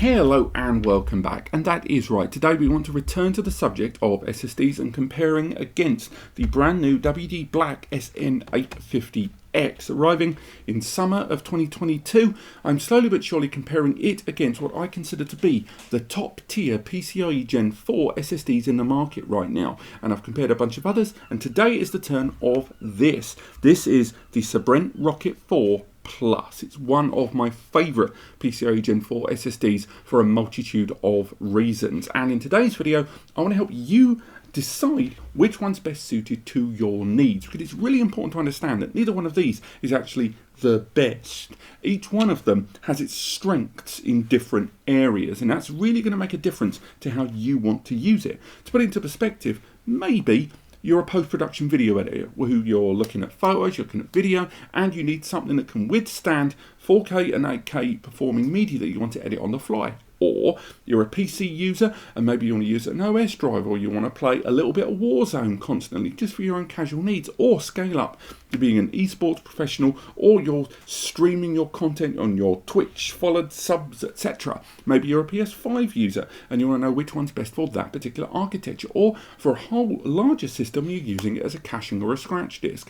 Hello and welcome back, and that is right. Today we want to return to the subject of SSDs and comparing against the brand new WD Black SN850X arriving in summer of 2022. I'm slowly but surely comparing it against what I consider to be the top tier PCIe Gen 4 SSDs in the market right now, and I've compared a bunch of others, and today is the turn of this. This is the Sabrent Rocket 4 Plus. It's one of my favourite PCIe Gen 4 SSDs for a multitude of reasons, and in today's video I want to help you decide which one's best suited to your needs, because it's really important to understand that neither one of these is actually the best. Each one of them has its strengths in different areas, and that's really going to make a difference to how you want to use it. To put it into perspective, maybe you're a post-production video editor who you're looking at photos, you're looking at video, and you need something that can withstand 4K and 8K performing media that you want to edit on the fly. Or you're a PC user and maybe you want to use an OS drive, or you want to play a little bit of Warzone constantly just for your own casual needs, or scale up to being an esports professional, or you're streaming your content on your Twitch, followed subs, etc. Maybe you're a PS5 user and you want to know which one's best for that particular architecture, or for a whole larger system you're using it as a caching or a scratch disk.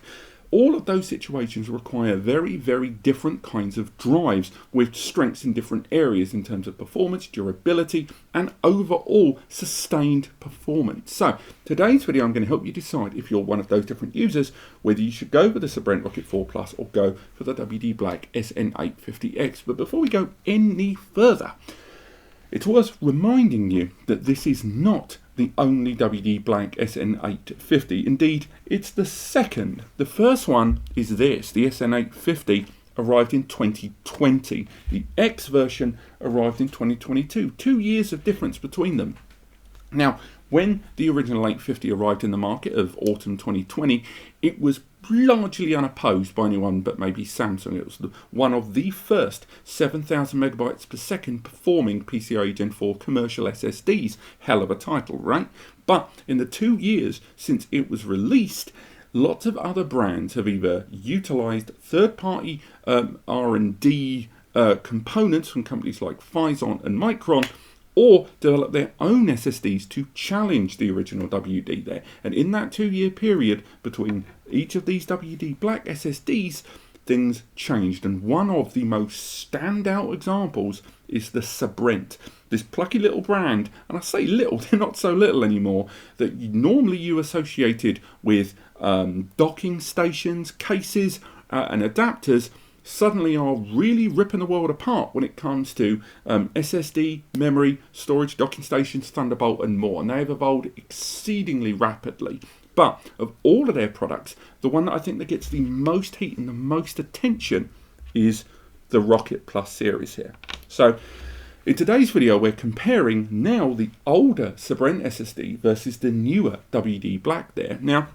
All of those situations require very, very different kinds of drives with strengths in different areas in terms of performance, durability, and overall sustained performance. So, today's video I'm going to help you decide, if you're one of those different users, whether you should go for the Sabrent Rocket 4 Plus or go for the WD Black SN850X. But before we go any further, it's worth reminding you that this is not the only WD Black SN850. Indeed, it's the second. The first one is this. The SN850 arrived in 2020. The X version arrived in 2022. 2 years of difference between them. Now, when the original 850 arrived in the market of autumn 2020, it was largely unopposed by anyone but maybe Samsung. It was one of the first 7,000 megabytes per second performing PCIe Gen 4 commercial SSDs. Hell of a title, right? But in the 2 years since it was released, lots of other brands have either utilized third-party R&D components from companies like Phison and Micron, or develop their own SSDs to challenge the original WD there. And in that 2 year period between each of these WD Black SSDs, things changed. And one of the most standout examples is the Sabrent. This plucky little brand, and I say little, they're not so little anymore, that normally you associated with docking stations, cases, and adapters, suddenly are really ripping the world apart when it comes to SSD, memory, storage, docking stations, Thunderbolt and more. And they have evolved exceedingly rapidly. But of all of their products, the one that I think that gets the most heat and the most attention is the Rocket Plus series here. So in today's video, we're comparing now the older Sabrent SSD versus the newer WD Black there. Now,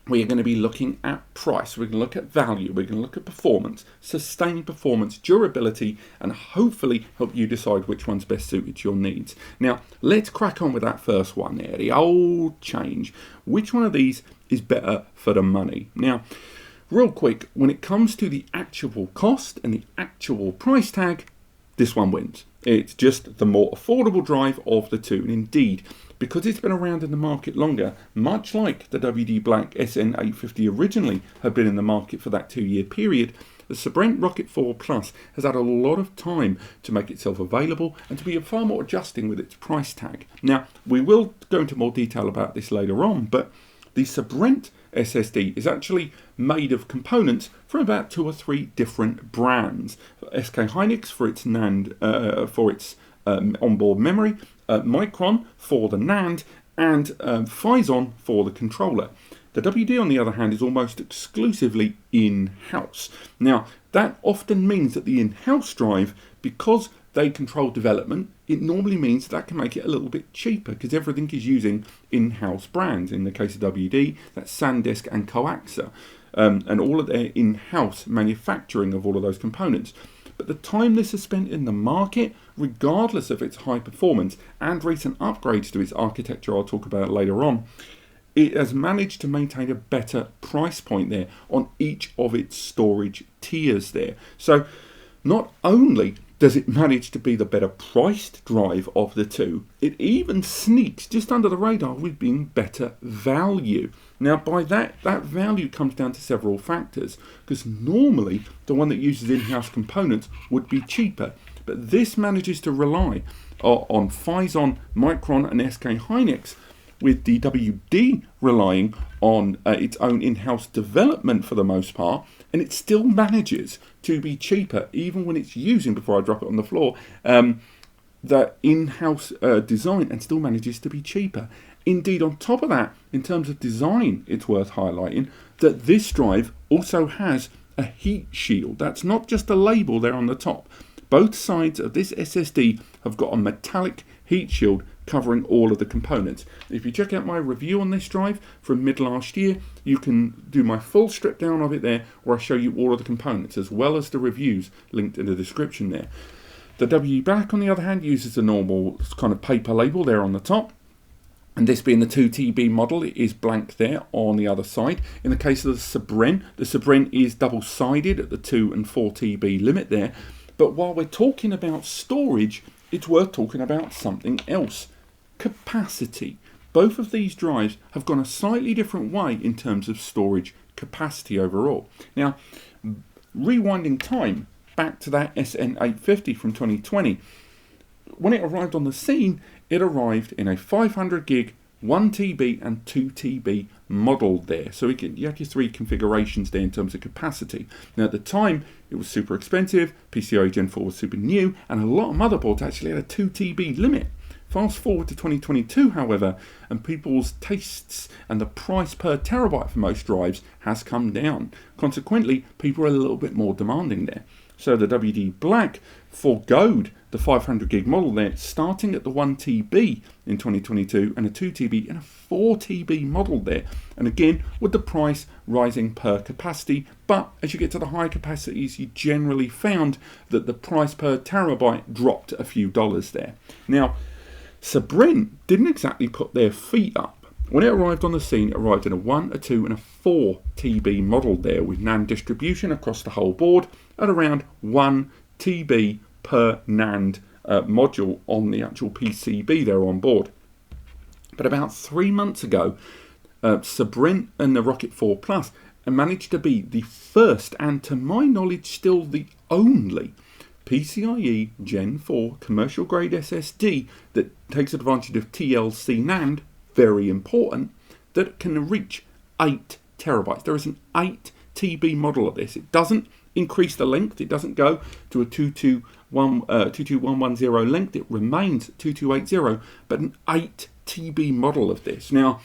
we are going to be looking at price, we're going to look at value, we're going to look at performance, sustained performance, durability, and hopefully help you decide which one's best suited to your needs. Now, let's crack on with that first one there, the old change. Which one of these is better for the money? Now, real quick, when it comes to the actual cost and the actual price tag, this one wins. It's just the more affordable drive of the two. And indeed, because it's been around in the market longer, much like the WD Black SN850 originally had been in the market for that 2 year period, the Sabrent Rocket 4 Plus has had a lot of time to make itself available and to be far more adjusting with its price tag. Now, we will go into more detail about this later on, but the Sabrent SSD is actually made of components from about 2 or 3 different brands. SK Hynix for its NAND, for its onboard memory, Micron for the NAND, and Phison for the controller. The WD, on the other hand, is almost exclusively in-house. Now, that often means that the in-house drive, because they control development, it normally means that can make it a little bit cheaper because everything is using in-house brands. In the case of WD, that's SanDisk and Coaxa, and all of their in-house manufacturing of all of those components. But the time this is spent in the market, regardless of its high performance and recent upgrades to its architecture I'll talk about later on, it has managed to maintain a better price point there on each of its storage tiers there. So not only does it manage to be the better priced drive of the two? It even sneaks just under the radar with being better value. Now by that value comes down to several factors, because normally the one that uses in-house components would be cheaper, but this manages to rely on Phison, Micron and SK Hynix, with the WD relying on its own in-house development for the most part, and it still manages to be cheaper even when it's using, before I drop it on the floor, the in-house design, and still manages to be cheaper. Indeed, on top of that, in terms of design, it's worth highlighting that this drive also has a heat shield. That's not just a label there on the top. Both sides of this SSD have got a metallic heat shield covering all of the components. If you check out my review on this drive from mid last year, you can do my full strip down of it there, where I show you all of the components as well as the reviews linked in the description there. The WD Black, on the other hand, uses a normal kind of paper label there on the top, and this being the 2TB model, it is blank there on the other side. In the case of the Sabrent is double-sided at the 2 and 4TB limit there. But while we're talking about storage, it's worth talking about something else. Capacity. Both of these drives have gone a slightly different way in terms of storage capacity overall. Now, rewinding time back to that SN850 from 2020, when it arrived on the scene, it arrived in a 500 gig, 1TB and 2TB model there. So you had your three configurations there in terms of capacity. Now at the time, it was super expensive, PCIe Gen 4 was super new, and a lot of motherboards actually had a 2TB limit. Fast forward to 2022, however, and people's tastes and the price per terabyte for most drives has come down. Consequently, people are a little bit more demanding there. So the WD Black foregoed the 500 gig model there, starting at the 1TB in 2022 and a 2TB and a 4TB model there. And again, with the price rising per capacity, but as you get to the higher capacities, you generally found that the price per terabyte dropped a few dollars there. Now, Sabrent didn't exactly put their feet up. When it arrived on the scene, it arrived in a 1, a 2 and a 4TB model there, with NAND distribution across the whole board at around 1 TB per NAND module on the actual PCB there on board. But about 3 months ago, Sabrent and the Rocket 4 Plus managed to be the first, and to my knowledge still the only, PCIe Gen 4 commercial grade SSD that takes advantage of TLC NAND, very important, that can reach 8 terabytes. There is an 8 TB model of this. It doesn't increase the length. It doesn't go to a 22110 length. It remains 2280, but an 8 TB model of this. Now,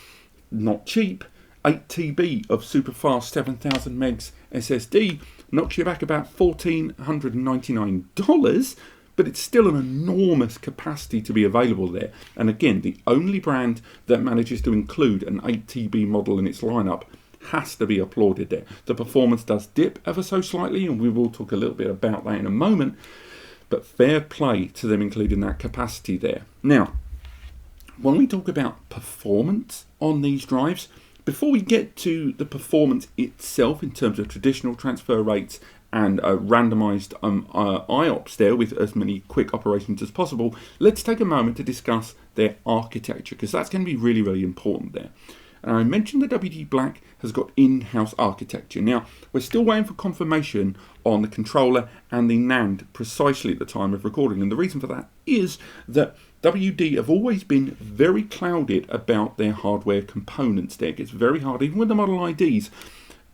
not cheap. 8 TB of super fast 7000 megs SSD knocks you back about $1,499, but it's still an enormous capacity to be available there. And again, the only brand that manages to include an 8 TB model in its lineup has to be applauded there. The performance does dip ever so slightly, and we will talk a little bit about that in a moment, but fair play to them including that capacity there. Now, when we talk about performance on these drives, before we get to the performance itself in terms of traditional transfer rates and randomized IOPS there with as many quick operations as possible, let's take a moment to discuss their architecture, because that's going to be really, really important there. And I mentioned the WD Black has got in-house architecture. Now, we're still waiting for confirmation on the controller and the NAND precisely at the time of recording. And the reason for that is that WD have always been very clouded about their hardware components there. It gets very hard, even with the Model IDs,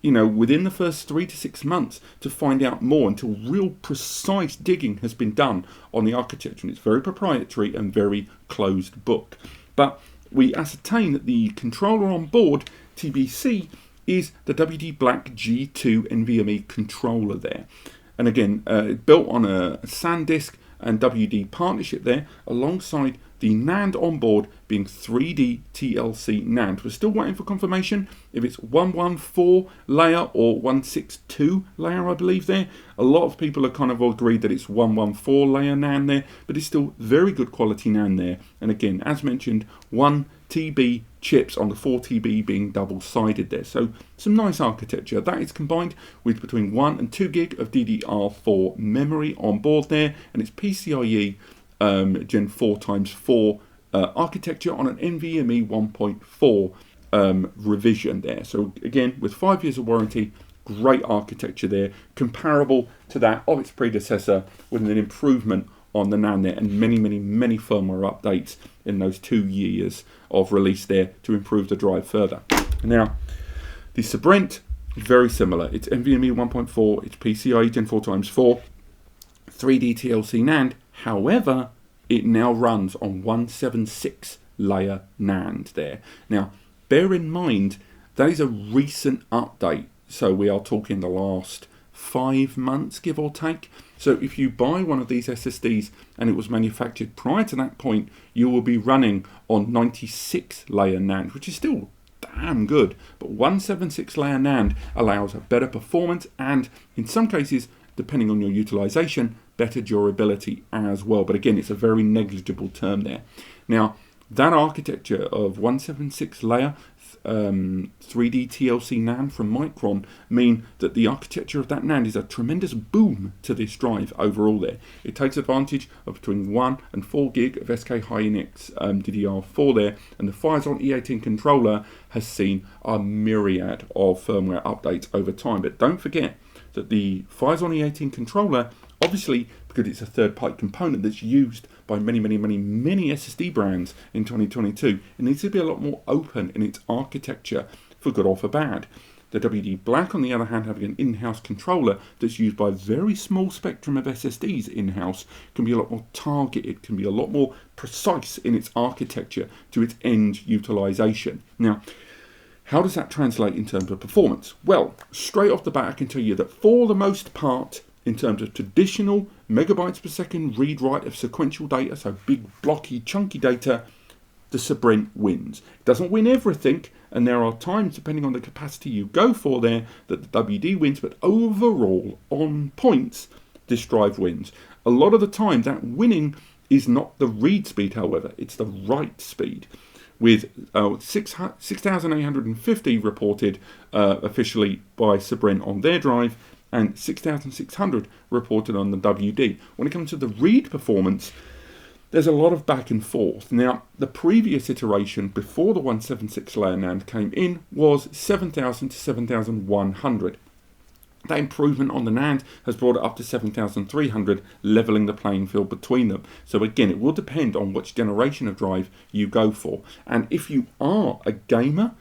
you know, within the first 3 to 6 months to find out more until real precise digging has been done on the architecture. And it's very proprietary and very closed book. But we ascertain that the controller on board, TBC, is the WD Black G2 NVMe controller there. And again, built on a SanDisk and WD partnership there, alongside the NAND on board being 3D TLC NAND. We're still waiting for confirmation if it's 114 layer or 162 layer, I believe there. A lot of people are kind of agreed that it's 114 layer NAND there, but it's still very good quality NAND there. And again, as mentioned, 1 TB chips on the 4TB being double-sided there. So some nice architecture. That is combined with between 1 and 2 gig of DDR4 memory on board there, and it's PCIe Gen 4x4 architecture on an NVMe 1.4 revision there. So again, with 5 years of warranty, great architecture there, comparable to that of its predecessor, with an improvement on the NAND there, and many firmware updates in those 2 years of release there to improve the drive further. Now, the Sabrent, very similar. It's NVMe 1.4, it's PCIe Gen 4x4, 3D TLC NAND. However, it now runs on 176 layer NAND there. Now, bear in mind, that is a recent update. So we are talking the last 5 months, give or take. So if you buy one of these SSDs and it was manufactured prior to that point, you will be running on 96 layer NAND, which is still damn good. But 176 layer NAND allows a better performance and, in some cases, depending on your utilization, better durability as well. But again, it's a very negligible term there. Now, that architecture of 176 layer 3D TLC NAND from Micron mean that the architecture of that NAND is a tremendous boom to this drive overall there. It takes advantage of between 1 and 4 gig of SK Hynix DDR4 there, and the Phison E18 controller has seen a myriad of firmware updates over time. But don't forget that the Phison E18 controller, obviously, because it's a third-party component that's used by many SSD brands in 2022, it needs to be a lot more open in its architecture, for good or for bad. The WD Black, on the other hand, having an in-house controller that's used by a very small spectrum of SSDs in-house, can be a lot more targeted, can be a lot more precise in its architecture to its end utilization. Now, how does that translate in terms of performance? Well, straight off the bat, I can tell you that for the most part, in terms of traditional megabytes per second read-write of sequential data, so big, blocky, chunky data, the Sabrent wins. It doesn't win everything, and there are times, depending on the capacity you go for there, that the WD wins, but overall, on points, this drive wins. A lot of the time, that winning is not the read speed, however, it's the write speed. With 6,850 reported officially by Sabrent on their drive, and 6,600 reported on the WD. When it comes to the read performance, there's a lot of back and forth. Now, the previous iteration before the 176 layer NAND came in was 7,000 to 7,100. That improvement on the NAND has brought it up to 7,300, leveling the playing field between them. So again, it will depend on which generation of drive you go for. And if you are a gamer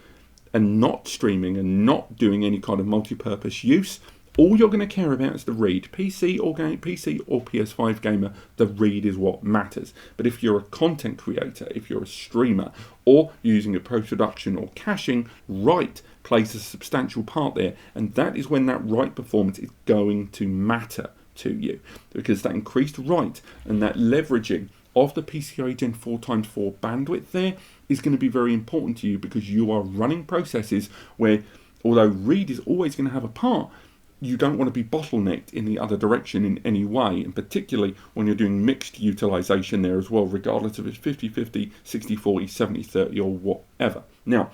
and not streaming and not doing any kind of multi-purpose use, all you're going to care about is the read. PC or PS5 gamer, the read is what matters. But if you're a content creator, if you're a streamer, or using a post-production or caching, write plays a substantial part there. And that is when that write performance is going to matter to you. Because that increased write and that leveraging of the PCIe Gen 4x4 bandwidth there is going to be very important to you, because you are running processes where, although read is always going to have a part, you don't want to be bottlenecked in the other direction in any way, and particularly when you're doing mixed utilization there as well, regardless if it's 50-50, 60-40, 70-30 or whatever. Now,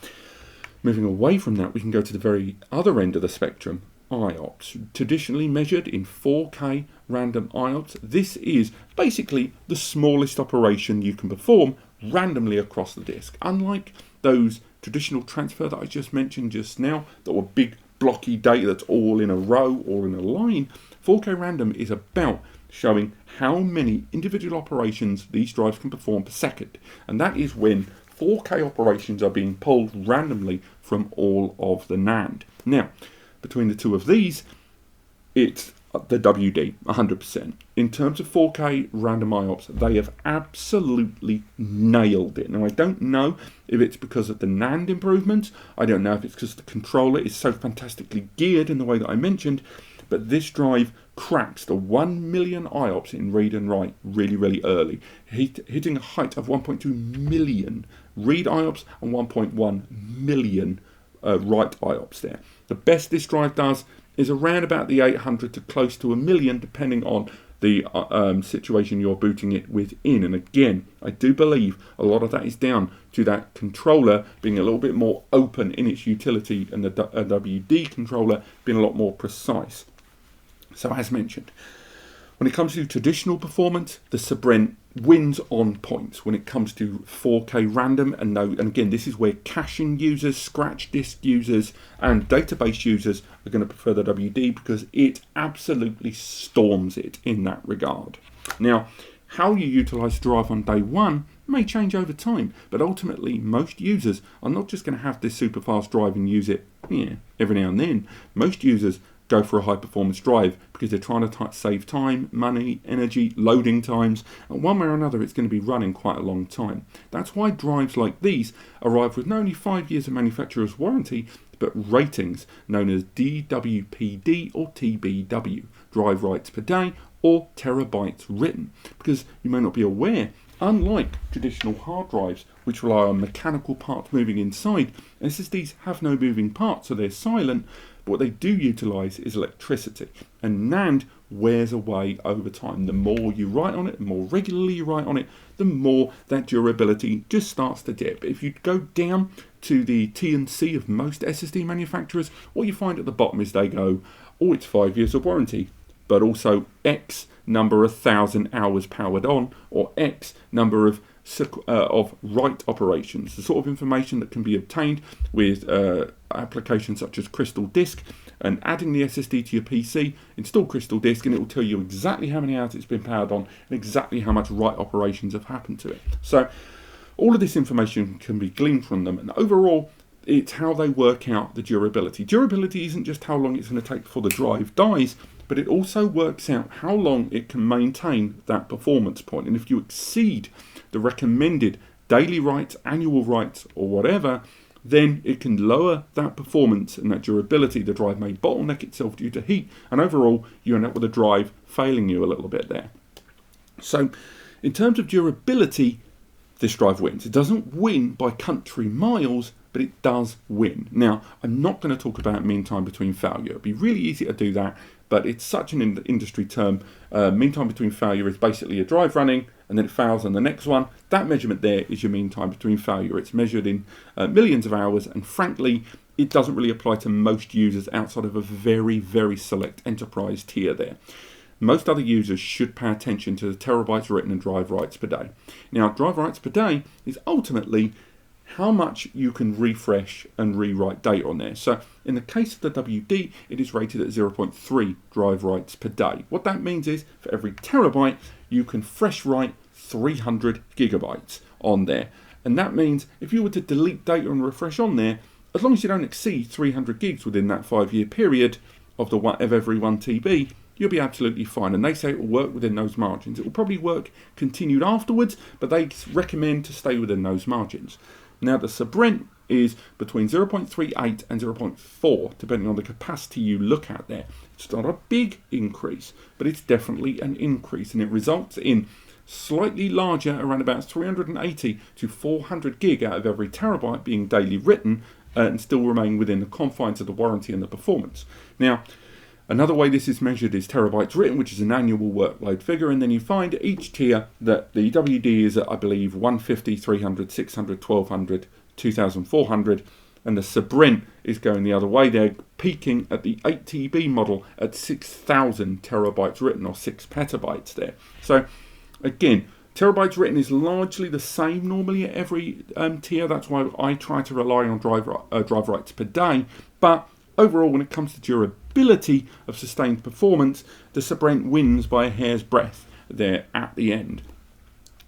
moving away from that, we can go to the very other end of the spectrum, IOPS. Traditionally measured in 4K random IOPS, this is basically the smallest operation you can perform randomly across the disk. Unlike those traditional transfer that I just mentioned just now, that were big blocky data that's all in a row or in a line, 4K random is about showing how many individual operations these drives can perform per second. And that is when 4K operations are being pulled randomly from all of the NAND. Now, between the two of these, it's the WD, 100%. In terms of 4K random IOPS, they have absolutely nailed it. Now, I don't know if it's because of the NAND improvements. I don't know if it's because the controller is so fantastically geared in the way that I mentioned, but this drive cracks the 1 million IOPS in read and write really early, hitting a height of 1.2 million read IOPS and 1.1 million write IOPS there. The best this drive does is around about the 800 to close to 1 million, depending on the situation you're booting it within. And again, I do believe a lot of that is down to that controller being a little bit more open in its utility, and the WD controller being a lot more precise. So as mentioned, when it comes to traditional performance, the Sabrent wins on points when it comes to 4K random. And again, this is where caching users, scratch disk users, and database users are going to prefer the WD, because it absolutely storms it in that regard. Now, how you utilize the drive on day one may change over time, but ultimately most users are not just going to have this super fast drive and use it every now and then. Most users go for a high performance drive because they're trying to save time, money, energy, loading times, and one way or another it's going to be running quite a long time. That's why drives like these arrive with not only 5 years of manufacturer's warranty, but ratings known as DWPD or TBW, drive writes per day or terabytes written. Because you may not be aware, unlike traditional hard drives, which rely on mechanical parts moving inside, SSDs have no moving parts, so they're silent. But what they do utilise is electricity, and NAND wears away over time. The more you write on it, the more regularly you write on it, the more that durability just starts to dip. If you go down to the T&C of most SSD manufacturers, what you find at the bottom is they go, it's 5 years of warranty, but also X number of 1,000 hours powered on, or X number of write operations, the sort of information that can be obtained with applications such as Crystal Disk, and adding the SSD to your PC, install Crystal Disk, and it will tell you exactly how many hours it's been powered on and exactly how much write operations have happened to it. So all of this information can be gleaned from them, and overall it's how they work out the durability. Durability isn't just how long it's going to take before the drive dies, but it also works out how long it can maintain that performance point. And if you exceed the recommended daily writes, annual writes, or whatever, then it can lower that performance and that durability. The drive may bottleneck itself due to heat, and overall you end up with a drive failing you a little bit there. So in terms of durability, this drive wins. It doesn't win by country miles, but it does win. Now, I'm not going to talk about mean time between failure. It'd be really easy to do that, but it's such an industry term. Mean time between failure is basically a drive running and then it fails on the next one. That measurement there is your mean time between failure. It's measured in millions of hours, and frankly, it doesn't really apply to most users outside of a very, very select enterprise tier there. Most other users should pay attention to the terabytes written and drive writes per day. Now, drive writes per day is ultimately how much you can refresh and rewrite data on there. So in the case of the WD, it is rated at 0.3 drive writes per day. What that means is for every terabyte, you can fresh write 300 gigabytes on there. And that means if you were to delete data and refresh on there, as long as you don't exceed 300 gigs within that 5-year period of every 1 TB, you'll be absolutely fine. And they say it will work within those margins. It will probably work continued afterwards, but they recommend to stay within those margins. Now, the Sabrent is between 0.38 and 0.4, depending on the capacity you look at there. It's not a big increase, but it's definitely an increase, and it results in slightly larger, around about 380 to 400 gig out of every terabyte being daily written, and still remain within the confines of the warranty and the performance. Now, another way this is measured is terabytes written, which is an annual workload figure, and then you find each tier that the WD is at, I believe, 150, 300, 600, 1200, 2400, and the Sabrent is going the other way. They're peaking at the 8 TB model at 6,000 terabytes written, or 6 petabytes there. So again, terabytes written is largely the same normally at every tier. That's why I try to rely on drive writes per day, but overall, when it comes to durability of sustained performance, the Sabrent wins by a hair's breadth there at the end.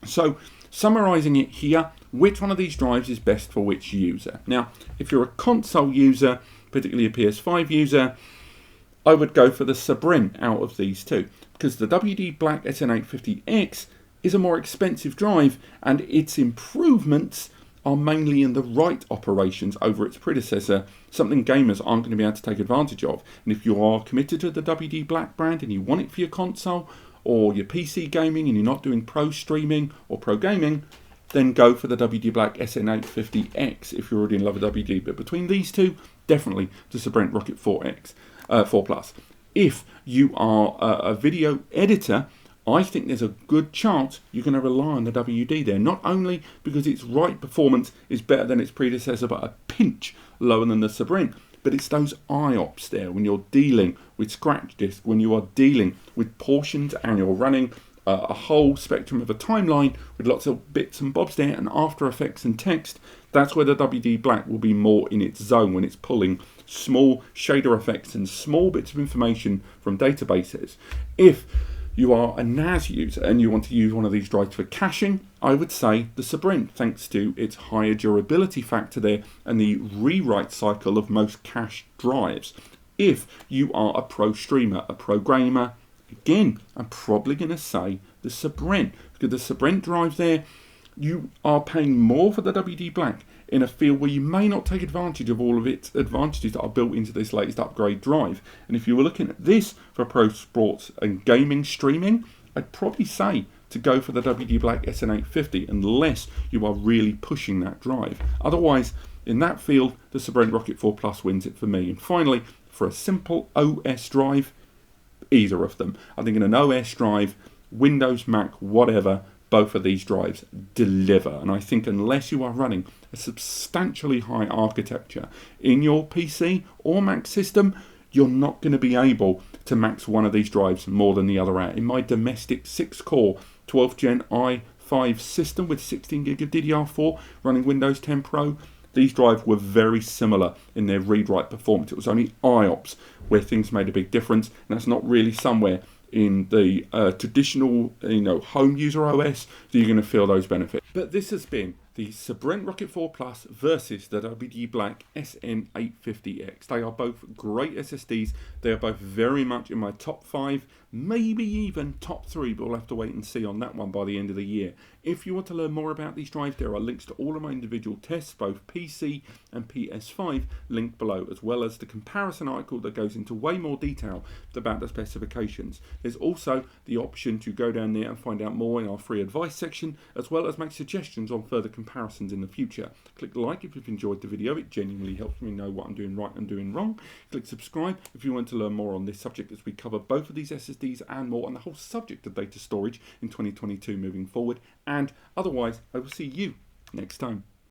So, summarising it here, which one of these drives is best for which user? Now, if you're a console user, particularly a PS5 user, I would go for the Sabrent out of these two, because the WD Black SN850X is a more expensive drive, and its improvements are mainly in the write operations over its predecessor, something gamers aren't going to be able to take advantage of. And if you are committed to the WD Black brand and you want it for your console or your PC gaming and you're not doing pro streaming or pro gaming, then go for the WD Black SN850X if you're already in love with WD. But between these two, definitely the Sabrent Rocket 4X. 4 Plus. If you are a video editor, I think there's a good chance you're going to rely on the WD there. Not only because its write performance is better than its predecessor, but a pinch lower than the Sabrent, but it's those IOPS there when you're dealing with scratch disk, when you are dealing with portions and you're running a whole spectrum of a timeline with lots of bits and bobs there and After Effects and text. That's where the WD Black will be more in its zone, when it's pulling small shader effects and small bits of information from databases. If you are a NAS user and you want to use one of these drives for caching, I would say the Sabrent, thanks to its higher durability factor there and the rewrite cycle of most cache drives. If you are a pro streamer, a pro gamer, again, I'm probably going to say the Sabrent, because the Sabrent drive there, you are paying more for the WD Black in a field where you may not take advantage of all of its advantages that are built into this latest upgrade drive. And if you were looking at this for pro sports and gaming streaming, I'd probably say to go for the WD Black SN850 unless you are really pushing that drive. Otherwise, in that field, the Sabrent Rocket 4 Plus wins it for me. And finally, for a simple OS drive, either of them. I think in an OS drive, Windows, Mac, whatever, both of these drives deliver. And I think unless you are running a substantially high architecture in your PC or Mac system, you're not going to be able to max one of these drives more than the other out. In my domestic 6-core 12th Gen i5 system with 16 gig of DDR4 running Windows 10 Pro, these drives were very similar in their read-write performance. It was only IOPS where things made a big difference, and that's not really somewhere in the traditional, home user OS that you're going to feel those benefits. But this has been the Sabrent Rocket 4 Plus versus the WD Black SN850X. They are both great SSDs. They are both very much in my top 5, maybe even top 3, but we'll have to wait and see on that one by the end of the year. If you want to learn more about these drives, there are links to all of my individual tests, both PC and PS5, linked below, as well as the comparison article that goes into way more detail about the specifications. There's also the option to go down there and find out more in our free advice section, as well as make suggestions on further comparisons in the future. Click like if you've enjoyed the video. It genuinely helps me know what I'm doing right and doing wrong. Click subscribe if you want to learn more on this subject, as we cover both of these SSDs and more on the whole subject of data storage in 2022 moving forward. And otherwise, I will see you next time.